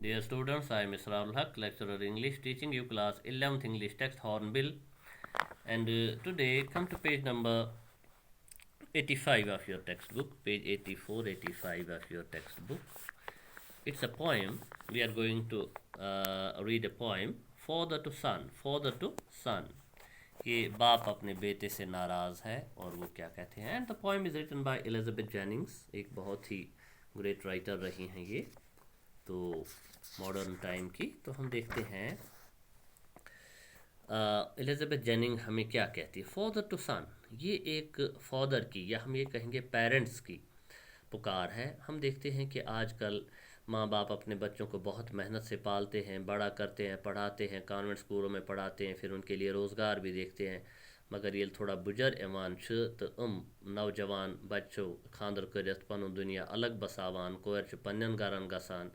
Dear students, I am Mr. Rahul Haq, lecturer English, teaching you class 11th English text Hornbill. And today, come to page number 85 of your textbook, page 84, 85 of your textbook. It's a poem. We are going to read a poem, Father to Son. Father to Son. ये बाप अपने बेटे से नाराज़ है और वो क्या कहते हैं. And the poem is written by Elizabeth Jennings. एक बहुत ही ग्रेट राइटर रही हैं ये तो मॉडर्न टाइम की. तो हम देखते हैं एलिजाबेथ जेनिंग हमें क्या कहती है. फादर टू सन, ये एक फादर की या हम ये कहेंगे पेरेंट्स की पुकार है. हम देखते हैं कि आजकल माँ बाप अपने बच्चों को बहुत मेहनत से पालते हैं, बड़ा करते हैं, पढ़ाते हैं, कॉन्वेंट स्कूलों में पढ़ाते हैं, फिर उनके लिए रोज़गार भी देखते हैं. मगर ये थोड़ा बुजर इवान तो नौजवान बच्चों खानदर करित पनुन दुनिया अलग बसावान कोर पन्न गरन गसान.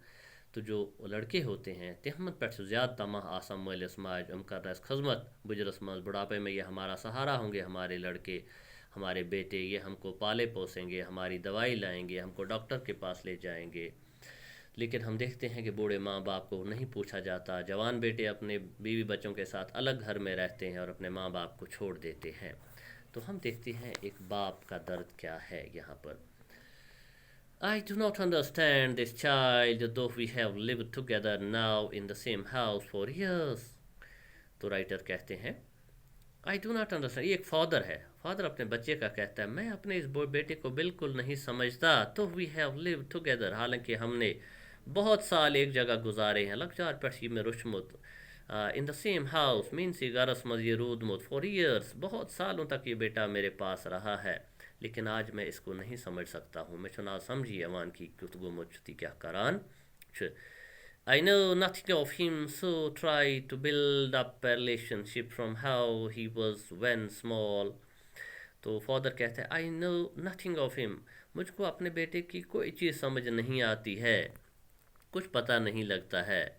तो जो लड़के होते हैं तहमद पे ज़्यादा तमाह आसम मलिस माज हम कर रहे खदमत बुजरस मज बुढ़ापे में ये हमारा सहारा होंगे, हमारे लड़के हमारे बेटे, ये हमको पाले पोसेंगे, हमारी दवाई लाएंगे, हमको डॉक्टर के पास ले जाएंगे. लेकिन हम देखते हैं कि बूढ़े माँ बाप को नहीं पूछा जाता. जवान बेटे अपने बीवी बच्चों के साथ अलग घर में रहते हैं और अपने माँ बाप को छोड़ देते हैं. तो हम देखते हैं एक बाप का दर्द क्या है यहाँ पर. I do not understand this child, though we have lived together now in the same house for years. तो राइटर कहते हैं आई डू नॉट अंडरस्टैंड. ये एक फादर है, फादर अपने बच्चे का कहता है मैं अपने इस बेटे को बिल्कुल नहीं समझता. तो वी हैव लिव टुगेदर, हालांकि हमने बहुत साल एक जगह गुजारे हैं. लकजार पे में रुशमुत इन द सेम हाउस मीन सी गरस मज ये रूदमुत फॉर ईयर्स, बहुत सालों तक ये बेटा मेरे पास रहा है, लेकिन आज मैं इसको नहीं समझ सकता हूँ. मैं चुना समझी अवान की कुतगो मुझती क्या करान. I know nothing of him, so try to build up a relationship from how he was when small. तो फादर कहते हैं I know nothing of him, मुझको अपने बेटे की कोई चीज़ समझ नहीं आती है, कुछ पता नहीं लगता है.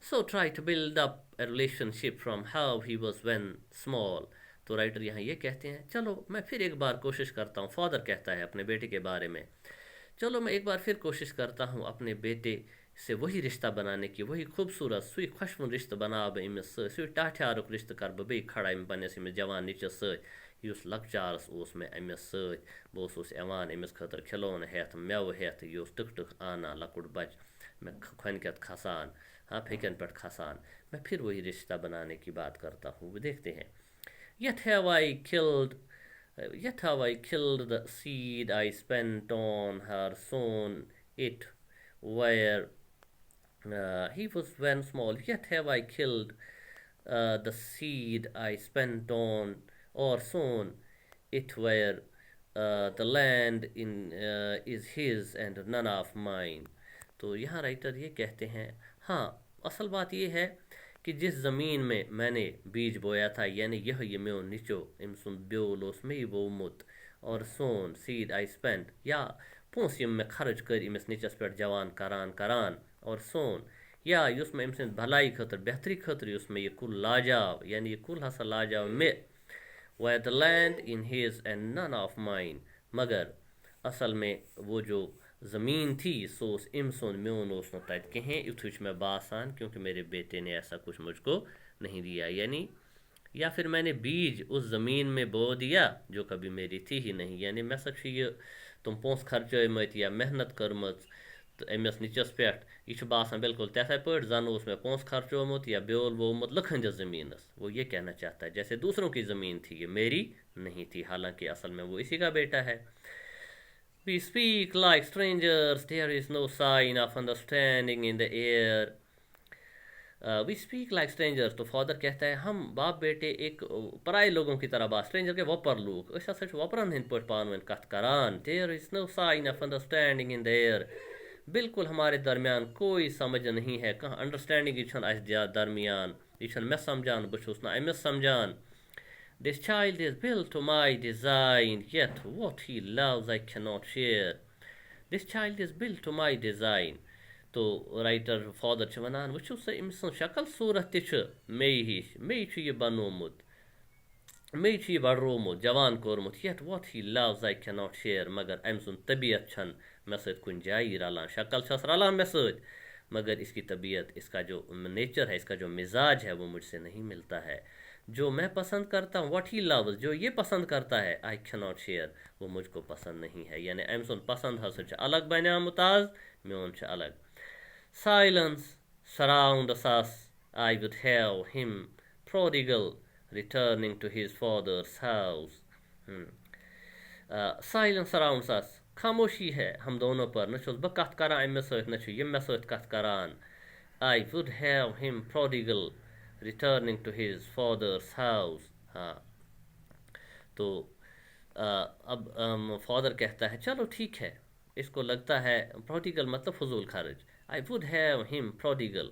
So try to build up a relationship from how he was when small. तो राइटर यहाँ ये कहते हैं चलो मैं फिर एक बार कोशिश करता हूँ. फादर कहता है अपने बेटे के बारे में, चलो मैं एक बार फिर कोशिश करता हूँ अपने बेटे से वही रिश्ता बनाने की, वही खूबसूरत सुई खुशवन रिश्ता बनाव अमिस सु टाठारुक रिश्ता कर बे खड़ा अम पन्नस अमिस जवान निच सस लकचारस ओस में अमिस सस एवान अमिस खतर खिलौन हेत मेव हेत यह टुक टुक आना लकुट बच मैं खनकत खसान, हाँ फेकन पर खसान. मैं फिर वही रिश्ता बनाने की बात करता हूँ. देखते हैं Yet have I killed, yet have I killed the seed I spent on her, sown it where he was when small. Yet have I killed the seed I spent on or sown it where the land is his and none of mine. तो यहाँ writer ये कहते हैं हाँ असल बात ये है कि जिस ज़मीन में मैंने बीज बोया था, यानी यह म्यो निचो इम सुन ब्योलोस में वो मुत और सोन सीड आई स्पेंट या पोस यम में खर्च कर इमस निचस पे जवान करान करान और सोन या युस में इमस भलाई खतर बेहतरी खतर युस में ये कुल लाजाव यानी ये कुल हसा लाजाव में where the land in his and none of mine. मगर असल में वो जो ज़मीन थी सोस इम सोन म्योन ओस तत कहें युथ में बासान, क्योंकि मेरे बेटे ने ऐसा कुछ मुझको नहीं दिया. यानी या फिर मैंने बीज उस ज़मीन में बो दिया जो कभी मेरी थी ही नहीं. यानी मे सा ये तुम पोस खर्चमत या मेहनत कर्मत तो अमिस निचस पे यह बासान बिल्कुल तथे पे जन उस में पोस खर्चोमुत या ब्योल वोमुत लखंदिस ज़मीनस. वो ये कहना चाहता है जैसे दूसरों की ज़मीन थी ये मेरी नहीं थी, हालांकि असल में वो इसी का बेटा है. We speak like strangers, there is no sign of understanding in the air. We speak like strangers. तो फादर कहता है हम बाप बेटे एक पराए लोगों की तरह बात, स्ट्रेंजर के वपर लोग ऐसा सच वपरन हिंद पर पानवन कथ करान. There is no sign of understanding in the air. बिल्कुल हमारे दरमियान कोई समझ नहीं है, कहाँ अंडरस्टैंडिंग ये छन अस दरमियान, ये छन मैं समझान बछुस ना Amish समझान. This child is built to my design, yet what he loves I cannot share. This child is built to my design. तो राइटर फादर छ वनान वुचु स इम सन शक्ल सूरत छ मे हिश मे छ ये बनोमुत मे छ ये बड़रोमुत जवान कोरमुत. yet what he loves I cannot share. मगर अम सुन तबीयत छन मे सत कुन जाई रलान, शक्ल छस रलान मे सत मगर इसकी तबीयत, इसका जो नेचर है, इसका जो मिजाज है वो मुझसे नहीं मिलता है। जो मैं पसंद करता हूँ, व्हाट ही लव्स, जो ये पसंद करता है, आई कैन नॉट शेयर, वो मुझको पसंद नहीं है। यानी अम सुन पसंद हस अलग बने मुताज, म्योन अलग। Silence surrounds us, I would have him prodigal returning to his father's house. Silence surrounds us, खामोशी है हम दोनों पर, न छुस बह कथ करान अमे सत, न छु यम मे सत कथ करान। I would have him prodigal returning to his father's house. हाँ, तो अब फादर कहता है चलो ठीक है, इसको लगता है प्रोडिगल मतलब फजूल खर्च। I would have him prodigal,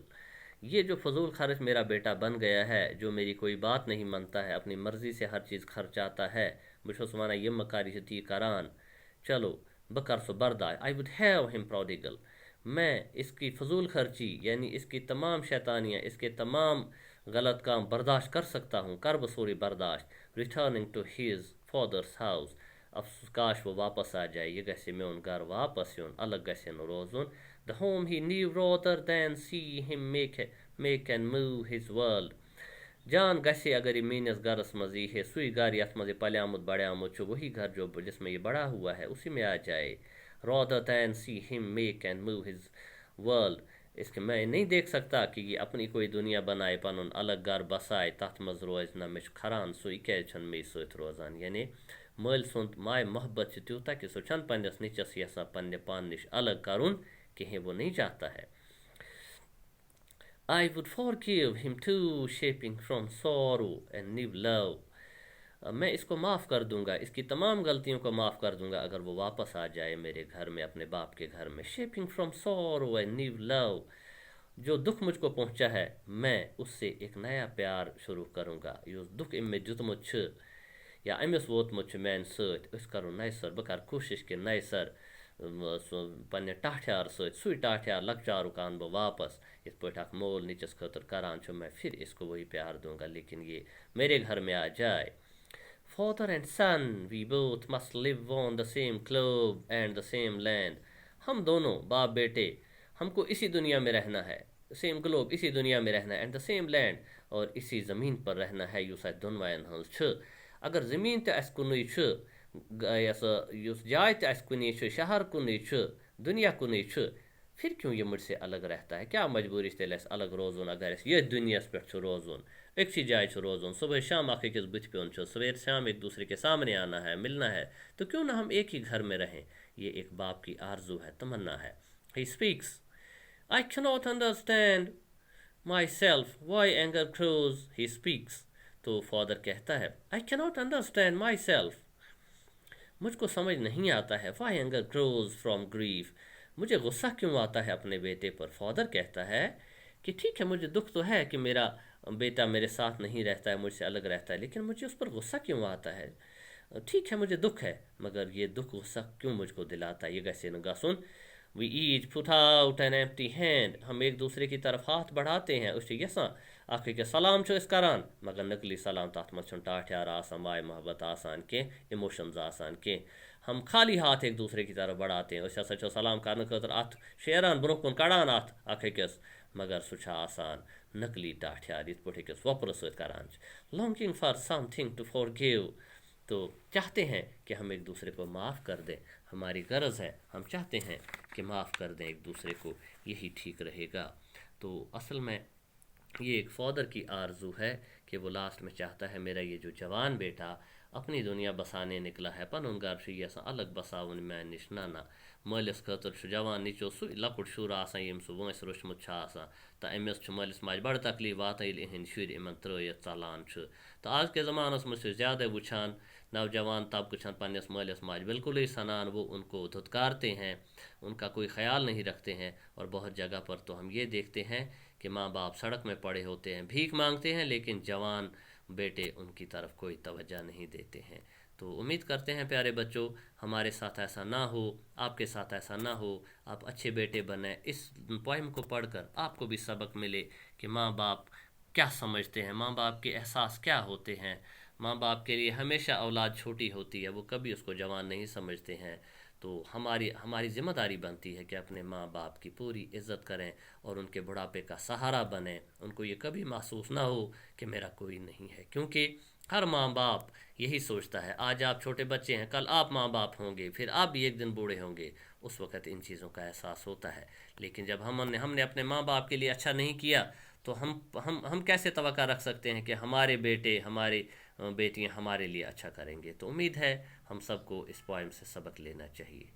ये जो फजूल खर्च मेरा बेटा बन गया है, जो मेरी कोई बात नहीं मानता है, अपनी मर्ज़ी से हर चीज़ खर्चाता है, बशुस माना ये मकारी ती करान, चलो बकर सो बर्दाश्त। I would have him prodigal, मैं इसकी फजूल खर्ची यानी इसकी तमाम शैतानियाँ, इसके तमाम गलत काम बर्दाश्त कर सकता हूँ, कर बसूरी बर्दाश्त। Returning to his father's house, अफसोस काश वो वापस आ जाए, ये गसे मेन घर वापस यून, अलग गसे न रोजुन। The home he knew rather than see him make and move his world. जान गसे अगर ये मीनस गरस मजी है, सुई घर यथ मजे पलियामुत बड़ियामुत छु, वही घर जो जिसमें ये बड़ा हुआ है उसी में आ जाए। rather than see him make and move his world, इसके मैं नहीं देख सकता कि ये अपनी कोई दुनिया बनाए, पन अलग घर बसाए, तथ मज रोज न मे खरान सुई क्या मे सत रोजान। यानी मल सुंद माय मोहब्बत तूता कि सह पन्नस निचस यसान पन्ने पान निश अलग करुन कहें, वो नहीं चाहता है। I would forgive him too, shaping from sorrow and new love. मैं इसको माफ़ कर दूंगा, इसकी तमाम गलतियों को माफ़ कर दूंगा अगर वो वापस आ जाए मेरे घर में, अपने बाप के घर में। Shaping from sorrow and new love, जो दुख मुझको पहुंचा है मैं उससे एक नया प्यार शुरू करूंगा। युस दुख इनमें जुतमुत छ या अमिस वोतमुत छ मैन सत, अस करो नए सर, बह कर कोशिश कि नए सर पन्ने टाठ्यार सत, सुई टाठ्यार लकचारुक आन बह वापस, इस पे मोल नीचस खतर करान छु, मैं फिर इसको वही प्यार दूंगा, लेकिन ये मेरे घर में आ जाए। Father and son, we both must live on the same globe and the same land. हम दोनों बाप बेटे, हमको इसी दुनिया में रहना है, सेम ग्लोब, इसी दुनिया में रहना है, एंड द सेम लैंड, और इसी ज़मीन पर रहना है। युस दोनवायन हंस छ, अगर ज़मीन तो अस कुन छ, युस जाय तो अस कुन छ, शहर कुन छ, दुनिया कुन छ, फिर क्यों ये मुझसे अलग रहता है? क्या मजबूरी तेल अलग रोजन, अगर ये दुनिया पे रोजन एक जाय रोजन, सुबह शाम अख अकिस बुथ पे सवेर शाम एक दूसरे के सामने आना है, मिलना है, तो क्यों ना हम एक ही घर में रहें? ये एक बाप की आरजू है, तमन्ना है। He speaks, I cannot understand myself why anger grows. He speaks, तो फादर कहता है I cannot understand myself, मुझको समझ नहीं आता है। Why anger grows from grief, मुझे गुस्सा क्यों आता है अपने बेटे पर। फादर कहता है कि ठीक है, मुझे दुख तो है कि मेरा बेटा मेरे साथ नहीं रहता है, मुझसे अलग रहता है, लेकिन मुझे उस पर गुस्सा क्यों आता है? ठीक है, मुझे दुख है, मगर ये दुख गुस्सा क्यों मुझको दिलाता है? ये गैसे नगा सुन। We each put out an empty hand, हम एक दूसरे की तरफ हाथ बढ़ाते हैं, उससे यसा आखिर के सलाम छो इस करान, मगर नकली सलाम तथ मत टाठ्यार आसान, माय मोहब्बत आसान के, इमोशंस आसान के। हम खाली हाथ एक दूसरे की तरफ बढ़ाते हैं, उससे सचो सलाम करने खतर अथ शेरान ब्रोह कुन कड़ान अथ आखिर के, मगर सुछा आसान नकली टाठ्यार इत पुठे के वपर सत करान। Longing for something to forgive, तो चाहते हैं कि हम एक दूसरे को माफ़ कर दें, हमारी गरज है, हम चाहते हैं कि माफ़ कर दें एक दूसरे को, यही ठीक रहेगा। तो असल में ये एक फादर की आरजू है कि वो लास्ट में चाहता है मेरा ये जो जवान बेटा अपनी दुनिया बसाने निकला है, पन उनगार ये अलग बसावन मैं निशनाना मलिस खतर जवान नीचो सु लकुट शुर आसान यम सु वंस रोशमुत आसान, तो अमिस मलिस माज बड़ तकलीफ वात इहंद शुर इमन त्रयत चलान। तो आज के ज़मानस में ज़्यादा वुछान नौजवान तबक पन्नस मलिस माज बिल्कुल ही सनान, वो उनको धुतकारते हैं, उनका कोई ख्याल नहीं रखते हैं। और बहुत जगह पर तो हम ये देखते हैं कि माँ बाप सड़क में पड़े होते हैं, भीख मांगते हैं, लेकिन जवान बेटे उनकी तरफ कोई तवज्जो नहीं देते हैं। तो उम्मीद करते हैं प्यारे बच्चों हमारे साथ ऐसा ना हो, आपके साथ ऐसा ना हो, आप अच्छे बेटे बने। इस पोइम को पढ़कर आपको भी सबक मिले कि माँ बाप क्या समझते हैं, माँ बाप के एहसास क्या होते हैं। माँ बाप के लिए हमेशा औलाद छोटी होती है, वो कभी उसको जवान नहीं समझते हैं। तो हमारी हमारी ज़िम्मेदारी बनती है कि अपने माँ बाप की पूरी इज़्ज़त करें और उनके बुढ़ापे का सहारा बने। उनको ये कभी महसूस ना हो कि मेरा कोई नहीं है, क्योंकि हर माँ बाप यही सोचता है। आज आप छोटे बच्चे हैं, कल आप माँ बाप होंगे, फिर आप भी एक दिन बूढ़े होंगे, उस वक़्त इन चीज़ों का एहसास होता है। लेकिन जब हमने अपने माँ बाप के लिए अच्छा नहीं किया, तो हम कैसे तवक्का रख सकते हैं कि हमारे बेटे, हमारी बेटियां हमारे लिए अच्छा करेंगे। तो उम्मीद है हम सबको इस पोएम से सबक लेना चाहिए।